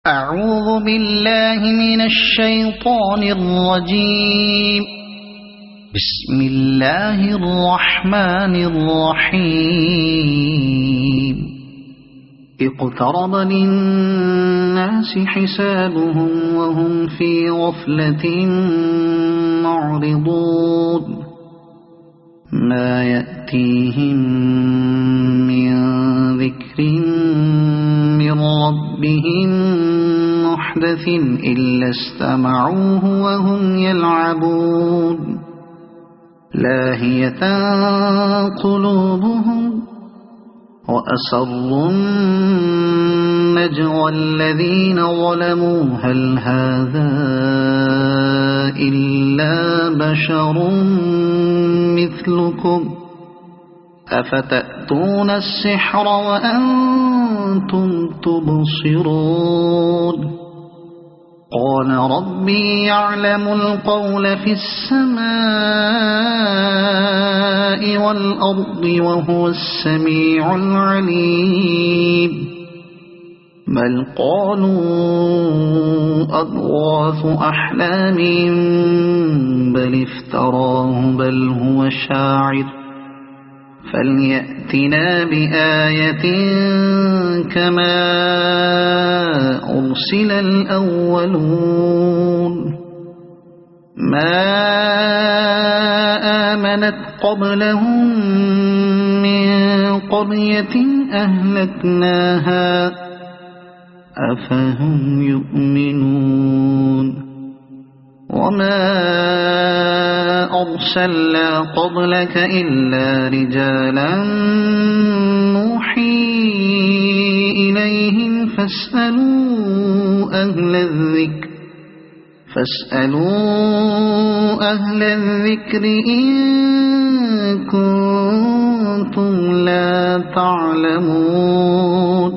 أعوذ بالله من الشيطان الرجيم. بسم الله الرحمن الرحيم. اقترب للناس حسابهم وهم في غفلة معرضون. ما يأتيهم من ذكر من ربهم محدث إلا استمعوه وهم يلعبون. لاهية قلوبهم وأسروا النجوى الذين ظلموا هل هذا إلا بشر مثلكم أفتأتون السحر وأنتم تبصرون. قال ربي يعلم القول في السماء والأرض وهو السميع العليم. بل قالوا أضغاث أحلام بل افتراه بل هو شاعر فليأتنا بآية كما أرسل الأولون. ما آمنت قبلهم من قرية أهلكناها أفهم يؤمنون. وما أرسلنا قبلك إلا رجالا نوحي إليهم فاسألوا أهل الذكر إن كنتم لا تعلمون.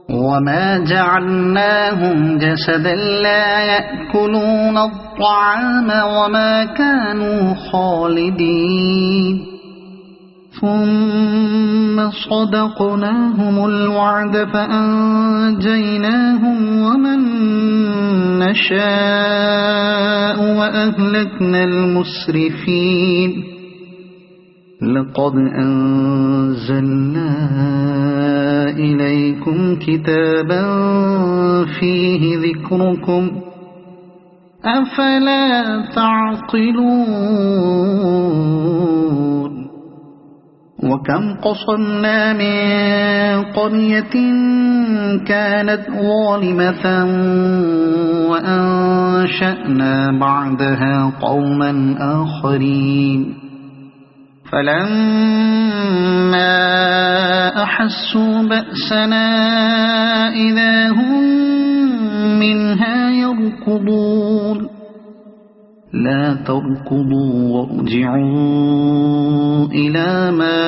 وما جعلناهم جسدا لا يأكلون الطعام وما كانوا خالدين. ثم صدقناهم الوعد فأنجيناهم ومن نشاء وأهلكنا المسرفين. لقد أنزلنا إليكم كتابا فيه ذكركم أفلا تعقلون. وكم قصمنا من قرية كانت ظالمة وأنشأنا بعدها قوما آخرين فلما أحسوا بأسنا إذا هم منها يركضون. لا تركضوا وارجعوا إلى ما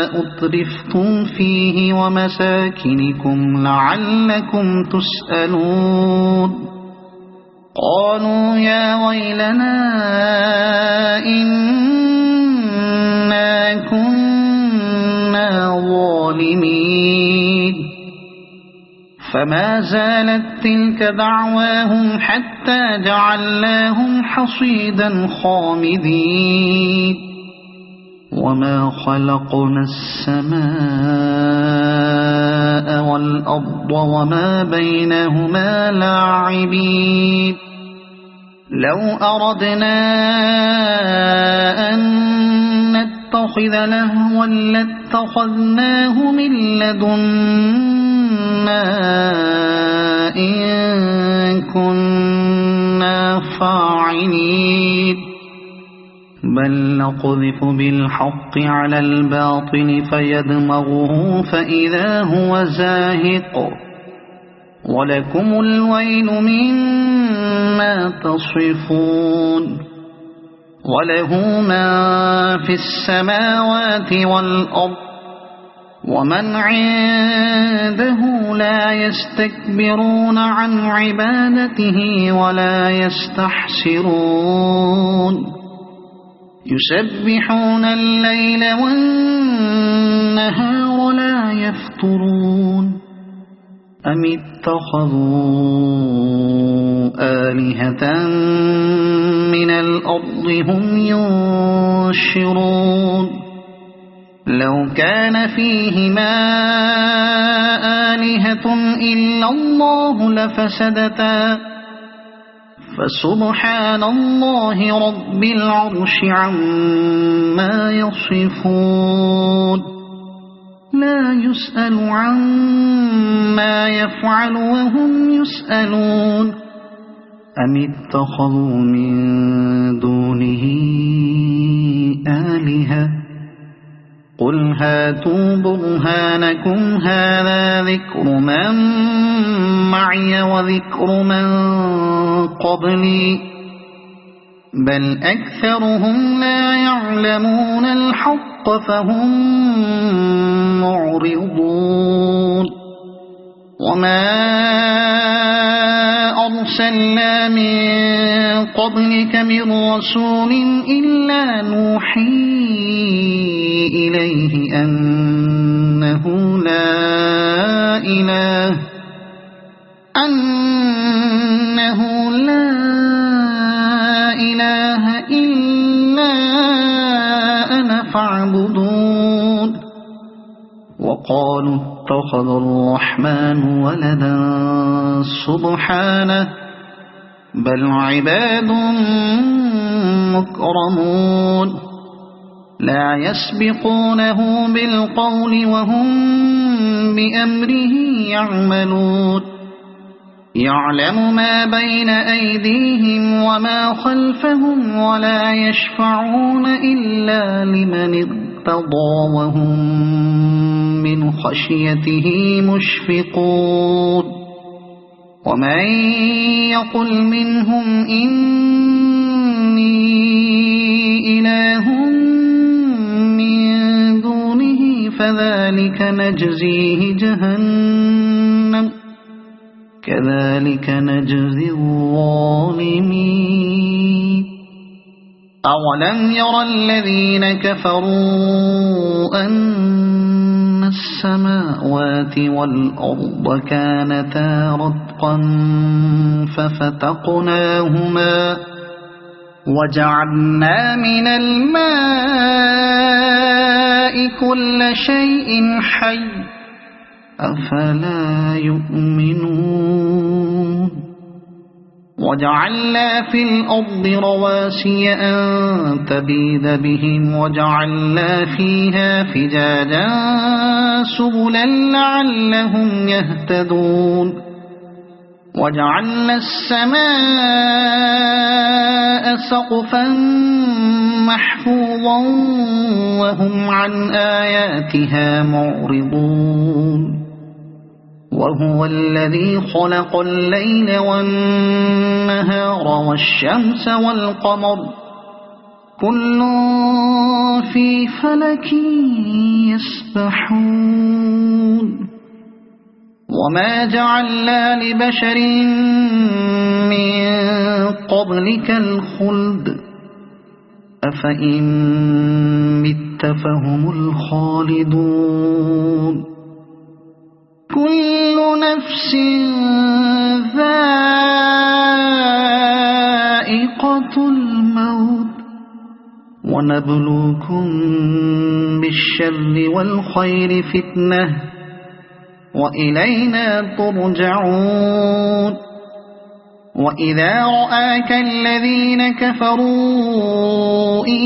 أترفتم فيه ومساكنكم لعلكم تسألون. قالوا يا ويلنا إنا كنا ظالمين. فما زالت تلك دعواهم حتى جعلناهم حصيدا خامدين. وما خلقنا السماء والأرض وما بينهما لاعبين. لو أردنا أن نتخذ لهوا لاتخذناه من لدنا إن كنا فاعلين. بل نقذف بالحق على الباطل فيدمغه فإذا هو زاهق ولكم الويل مما تصفون. وله ما في السماوات والأرض ومن عنده لا يستكبرون عن عبادته ولا يستحسرون. يسبحون الليل والنهار لا يفترون أم اتخذوا آلهة من الأرض هم ينشرون لو كان فيهما آلهة إلا الله لفسدتا فسبحان الله رب العرش عما يصفون لا يسأل عما يفعل وهم يسألون أم اتخذوا من دونه آلهة قل هاتوا برهانكم هذا ذكر من معي وذكر من قبلي بل أكثرهم لا يعلمون الحق فهم معرضون وما أرسلنا من قبلك من رسول إلا نوحي إليه أنه لا إله إلا أنا فاعبدون وقالوا اتخذ الرحمن ولدا سبحانه بل عباد مكرمون لا يسبقونه بالقول وهم بأمره يعملون يعلم ما بين أيديهم وما خلفهم ولا يشفعون إلا لمن ارتضى وهم من خشيته مشفقون ومن يقل منهم إني إله من دونه فذلك نجزيه جهنم كذلك نجزي الظالمين أولم ير الذين كفروا أن السماوات والأرض كانتا رتقا ففتقناهما وجعلنا من الماء كل شيء حي أفلا يؤمنون وجعلنا في الأرض رواسي أن تبيد بهم وجعلنا فيها فجاجا سبلا لعلهم يهتدون وجعلنا السماء سقفا محفوظا وهم عن آياتها معرضون وهو الذي خلق الليل والنهار والشمس والقمر كل في فلك يسبحون وما جعلنا لبشر من قبلك الخلد أفإن مت فهم الخالدون كل نفس ذائقة الموت ونبلوكم بالشر والخير فتنة وإلينا ترجعون وإذا رآك الذين كفروا إن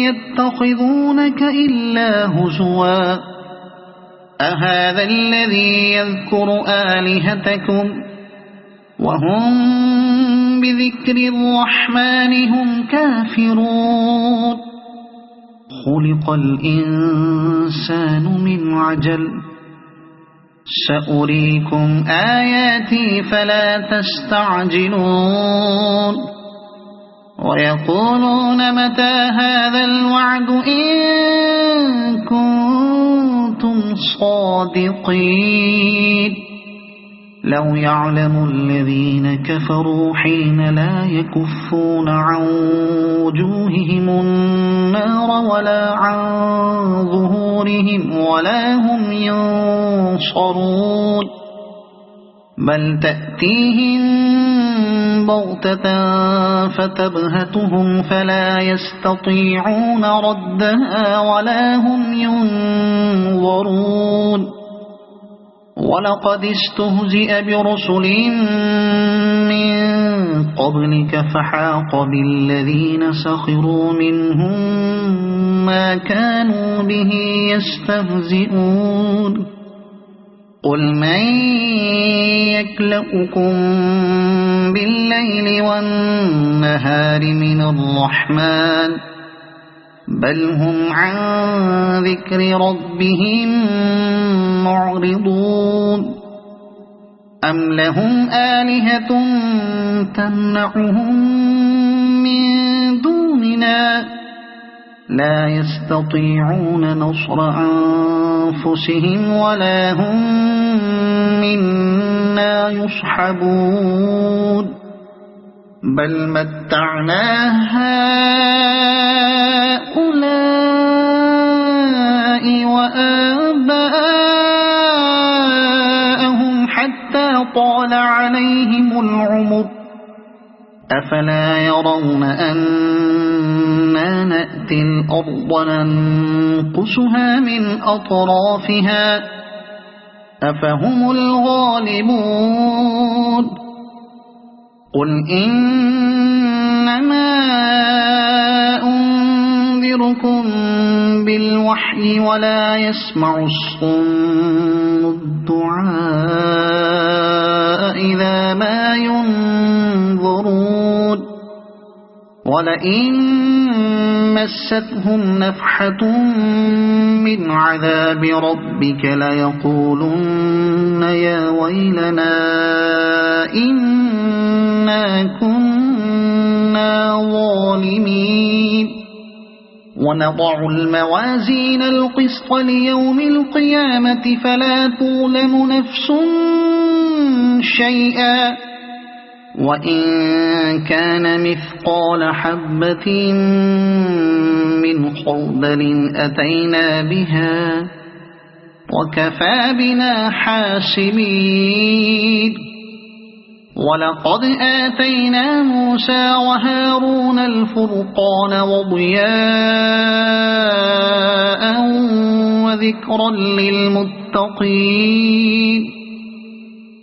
يتخذونك إلا هزوا أهذا الذي يذكر آلهتكم وهم بذكر الرحمن هم كافرون خلق الإنسان من عجل سأريكم آياتي فلا تستعجلون ويقولون متى هذا الوعد إن كنتم صادقين لو يعلم الذين كفروا حين لا يكفون عن وجوههم النار ولا عن ظهورهم ولا هم ينصرون بل تأتيهم بغتة فتبهتهم فلا يستطيعون ردها ولا هم ينظرون ولقد استهزئ برسل من قبلك فحاق بالذين سخروا منهم ما كانوا به يستهزئون قل من يكلؤكم بالليل والنهار من الرحمن بل هم عن ذكر ربهم معرضون أم لهم آلهة تمنعهم من دوننا لا يستطيعون نصر أنفسهم ولا هم منا يصحبون بل متعنا هؤلاء وآباءهم حتى طال عليهم العمر أفلا يرون أنا نأتي الأرض ننقصها من أطرافها أفهم الغالبون قل إنما أنذركم بالوحي ولا يسمع الصم الدعاء إذا ما ينظرون ولئن مستهم نفحة من عذاب ربك ليقولن يا ويلنا إنا كنا ظالمين ونضع الموازين القسط ليوم القيامة فلا تظلم نفس شيئا وإن كان مثقال حبة من خردل أتينا بها وكفى بنا حاسبين ولقد آتينا موسى وهارون الفرقان وضياء وذكرا للمتقين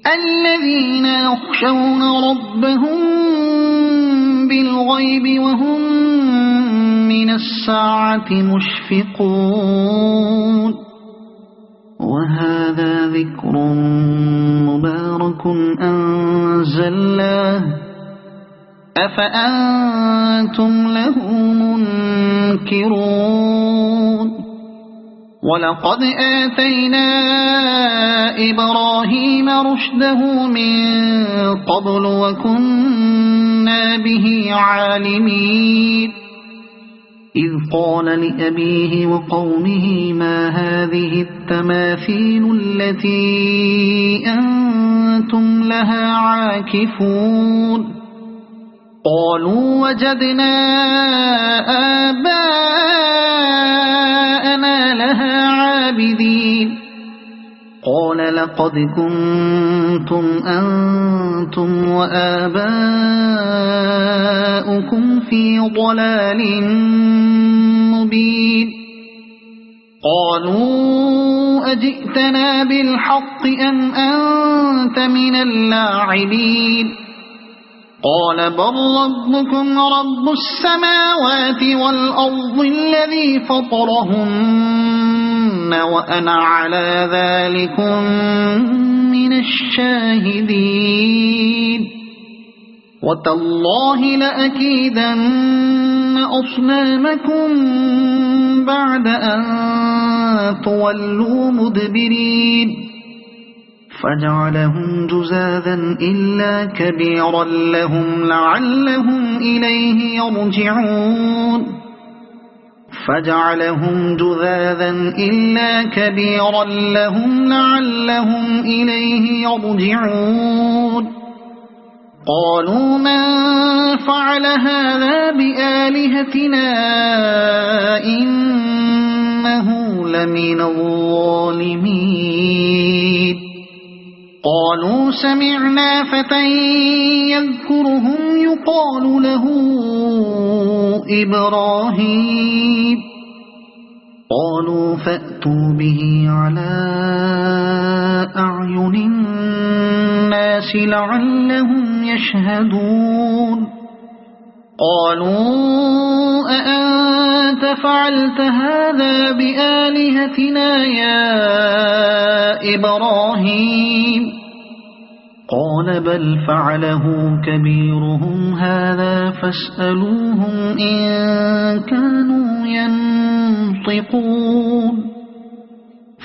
الذين يخشون ربهم بالغيب وهم من الساعة مشفقون وهذا ذكر مبارك أنزلناه أفأنتم له منكرون ولقد آتينا إبراهيم رشده من قبل وكنا به عالمين إذ قال لأبيه وقومه ما هذه التماثيل التي أنتم لها عاكفون قالوا وجدنا آباءنا لها عابدين قال لقد كنتم أنتم وآباؤكم في ضلال مبين قالوا أجئتنا بالحق أم أنت من اللاعبين قال بل ربكم رب السماوات والأرض الذي فطرهن وأنا على ذلكم من الشاهدين وتالله لأكيدن أصنامكم بعد أن تولوا مدبرين فجعلهم جزاذا إلا كبيرا لهم لعلهم إليه يرجعون فجعلهم جذاذا إلا كبيرا لهم لعلهم إليه يرجعون قالوا من فعل هذا بآلهتنا إنه لمن الظالمين قالوا سمعنا فتى يذكرهم يقال له إبراهيم قالوا فأتوا به على أعين الناس لعلهم يشهدون قالوا أأنت فعلت هذا بآلهتنا يا إبراهيم قال بل فعله كبيرهم هذا فاسألوهم إن كانوا ينطقون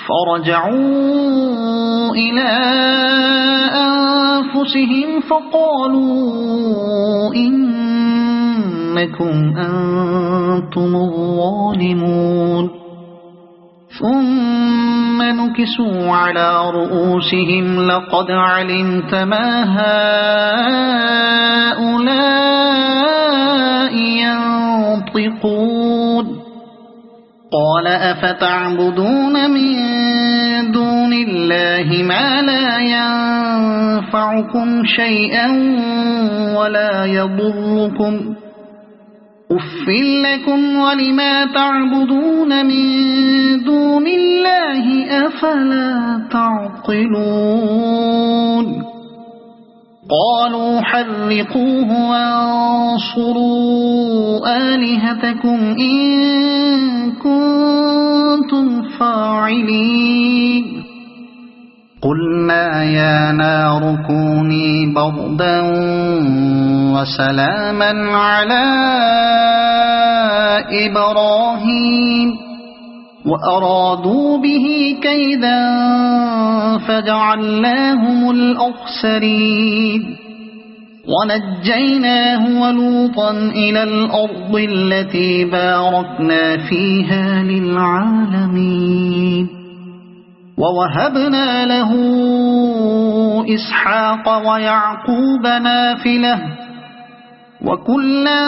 فرجعوا إلى أنفسهم فقالوا إنكم أنتم الظالمون ثم نكسوا على رؤوسهم لقد علمت ما هؤلاء ينطقون قال أفتعبدون من دون الله ما لا ينفعكم شيئا ولا يضركم أف لكم ولما تعبدون من دون الله أفلا تعقلون قالوا حرقوه وانصروا آلهتكم إن كنتم فاعلين قلنا يا نار كوني بردا وسلاما على إبراهيم وأرادوا به كيدا فجعلناهم الأخسرين ونجيناه ولوطا إلى الأرض التي باركنا فيها للعالمين ووهبنا له إسحاق ويعقوب نافلة وكلا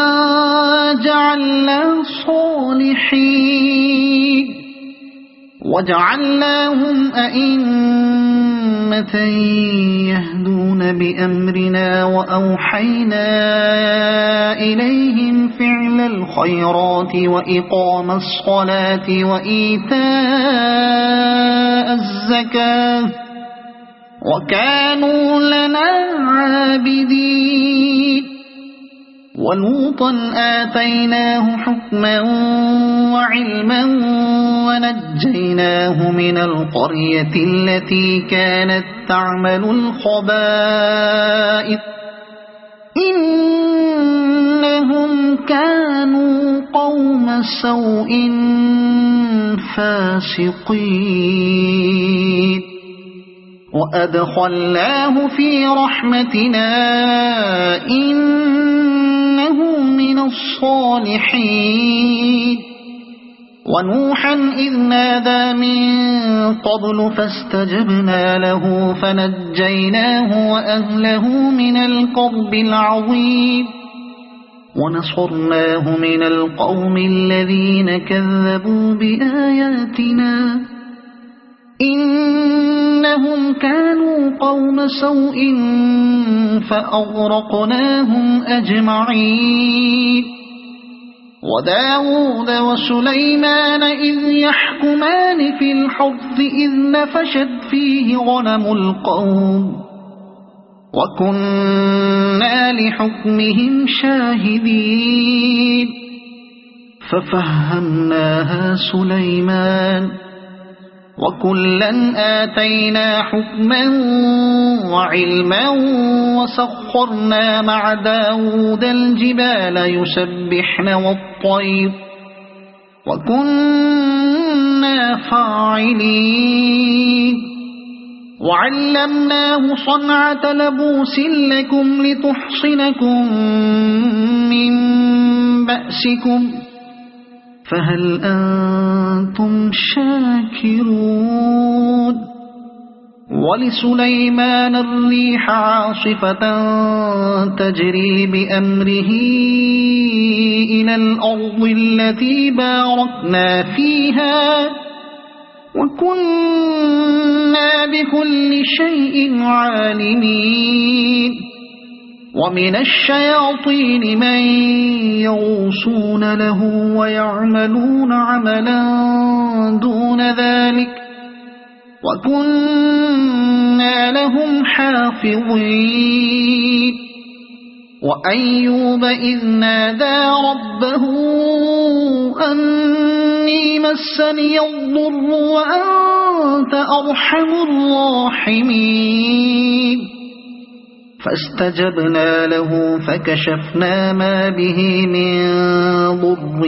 جعلنا صالحين وجعلناهم أئمة يهدون بأمرنا وأوحينا إليهم فعل الخيرات وإقام الصلاة وإيتاء الزكاة وكانوا لنا عابدين ولوطا آتيناه حكما وعلما ونجيناه من القرية التي كانت تعمل الخبائث إنهم كانوا قوم سوء فاسقين وأدخلناه في رحمتنا إنه من الصالحين ونوحا إذ نادى من قبل فاستجبنا له فنجيناه وأهله من الكرب العظيم ونصرناه من القوم الذين كذبوا بآياتنا إنهم كانوا قوم سوء فأغرقناهم أجمعين وداود وسليمان إذ يحكمان في الحرث إذ نفشت فيه غنم القوم وكنا لحكمهم شاهدين ففهمناها سليمان وكلا آتينا حكما وعلما وسخرنا مع داود الجبال يسبحن والطير وكنا فاعلين وعلمناه صنعة لبوس لكم لتحصنكم من بأسكم فهل أنتم شاكرون ولسليمان الريح عاصفة تجري بأمره إلى الأرض التي باركنا فيها وكنا بكل شيء عالمين ومن الشياطين من يغوصون له ويعملون عملا دون ذلك وكنا لهم حافظين وأيوب إذ نادى ربه أني مسني الضر وأنت أرحم الراحمين فاستجبنا له فكشفنا ما به من ضر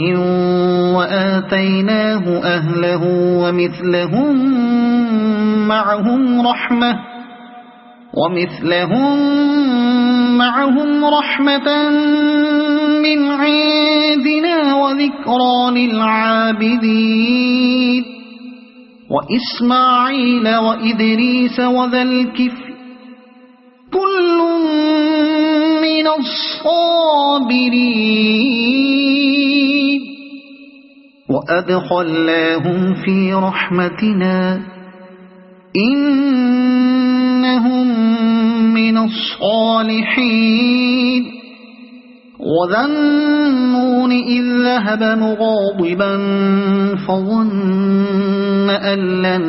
وآتيناه أهله ومثلهم معهم رحمة من عندنا وذكرى للعابدين وإسماعيل وإدريس وذا الكفل كل من الصابرين وأدخلناهم في رحمتنا إنهم من الصالحين وذا النون إذ ذهب مغاضبا فظن أن لن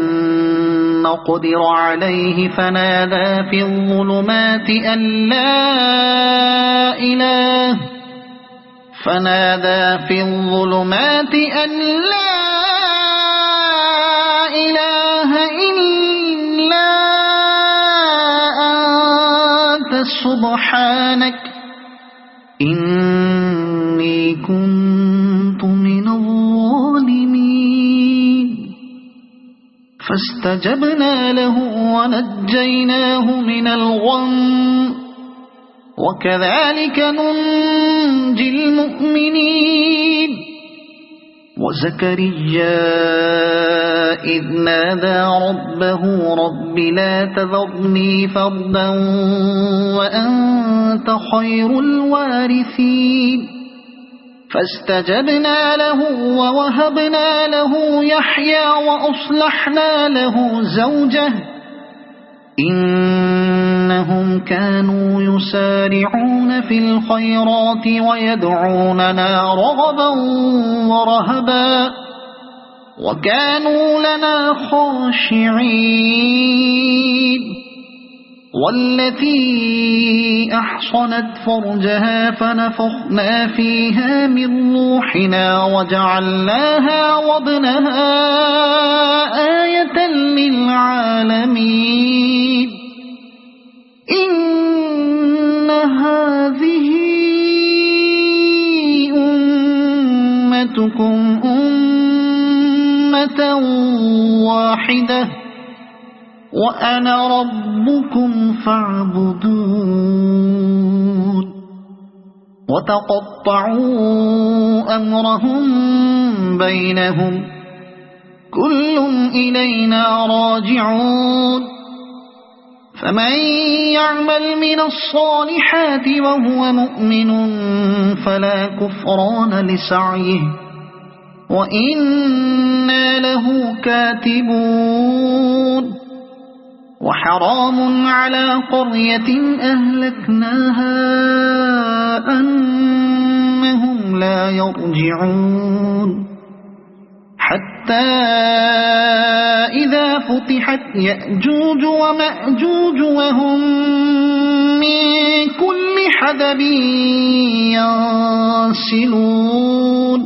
نقدر عليه فنادى في الظلمات أن لا إله إلا أنت سبحانك إني كنت من الظالمين فاستجبنا له ونجيناه من الغم وكذلك ننجي المؤمنين وزكريا إذ نادى ربه رب لا تذرني فردا وأنت خير الوارثين فاستجبنا له ووهبنا له يحيى وأصلحنا له زوجه إنهم كانوا يسارعون في الخيرات ويدعوننا رغبا ورهبا وكانوا لنا خاشعين والتي أحصنت فرجها فنفخنا فيها من روحنا وجعلناها وابنها آية للعالمين إن هذه أمتكم أمة واحدة وأنا ربكم فاعبدون وتقطعوا أمرهم بينهم كل إلينا راجعون فمن يعمل من الصالحات وهو مؤمن فلا كفران لسعيه وإنا له كاتبون وحرام على قرية أهلكناها أنهم لا يرجعون حتى إذا فتحت يأجوج ومأجوج وهم من كل حدب ينسلون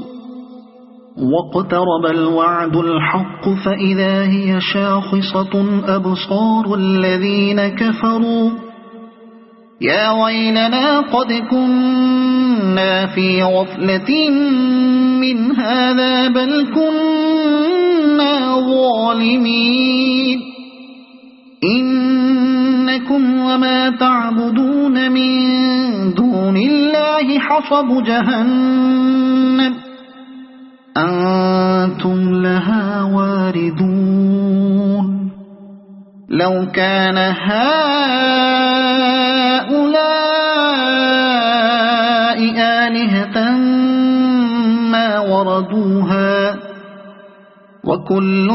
واقترب الوعد الحق فإذا هي شاخصة أبصار الذين كفروا يا ويلنا قد كنا في غفلة من هذا بل كنا ظالمين إنكم وما تعبدون من دون الله حصب جهنم أنتم لها واردون لو كان هؤلاء آلهة ما وردوها وكل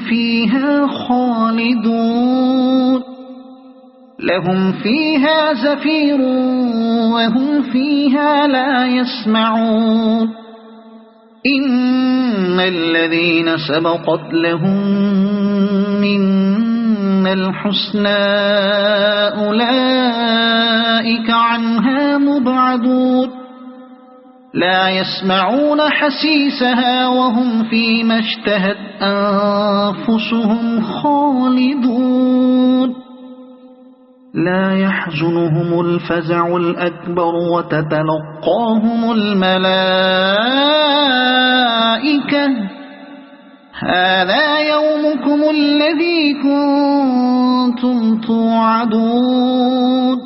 فيها خالدون لهم فيها زفير وهم فيها لا يسمعون إن الذين سبقت لهم منا الحسنى أولئك عنها مبعدون لا يسمعون حسيسها وهم فيما اشتهت أنفسهم خالدون لا يحزنهم الفزع الأكبر وتتلقاهم الملائكة هذا يومكم الذي كنتم توعدون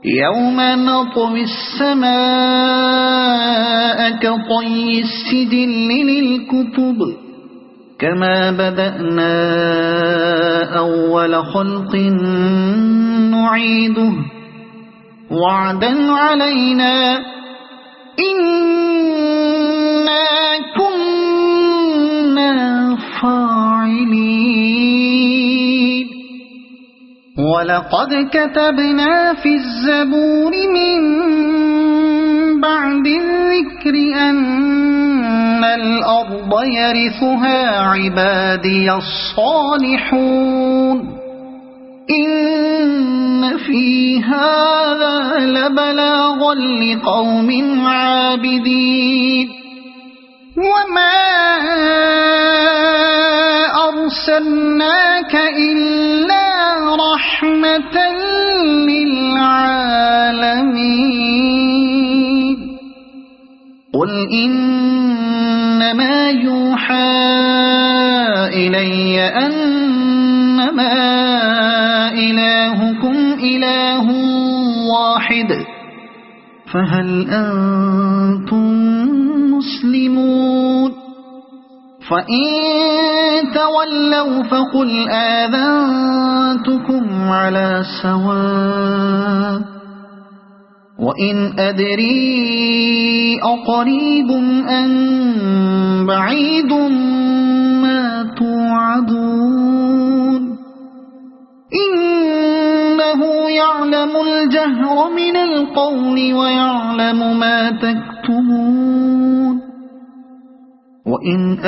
يوم نطوي السماء كطي السجل للكتب كما بدأنا أول خلق نعيده وعدا علينا إنا كنا فاعلين ولقد كتبنا في الزبور من بعد الذكر أن الأرض يرثها عبادي الصالحون إن في هذا لبلاغا لقوم عابدين وما أرسلناك إلا رحمة للعالمين قل إنما يوحى إلي أنما إلهكم إله واحد فهل أنتم مسلمون فإن تولوا فقل آذنتكم على سواء وإن أدري أقريب أم بعيد ما توعدون إنه يعلم الجهر من القول ويعلم ما تكتمون وإن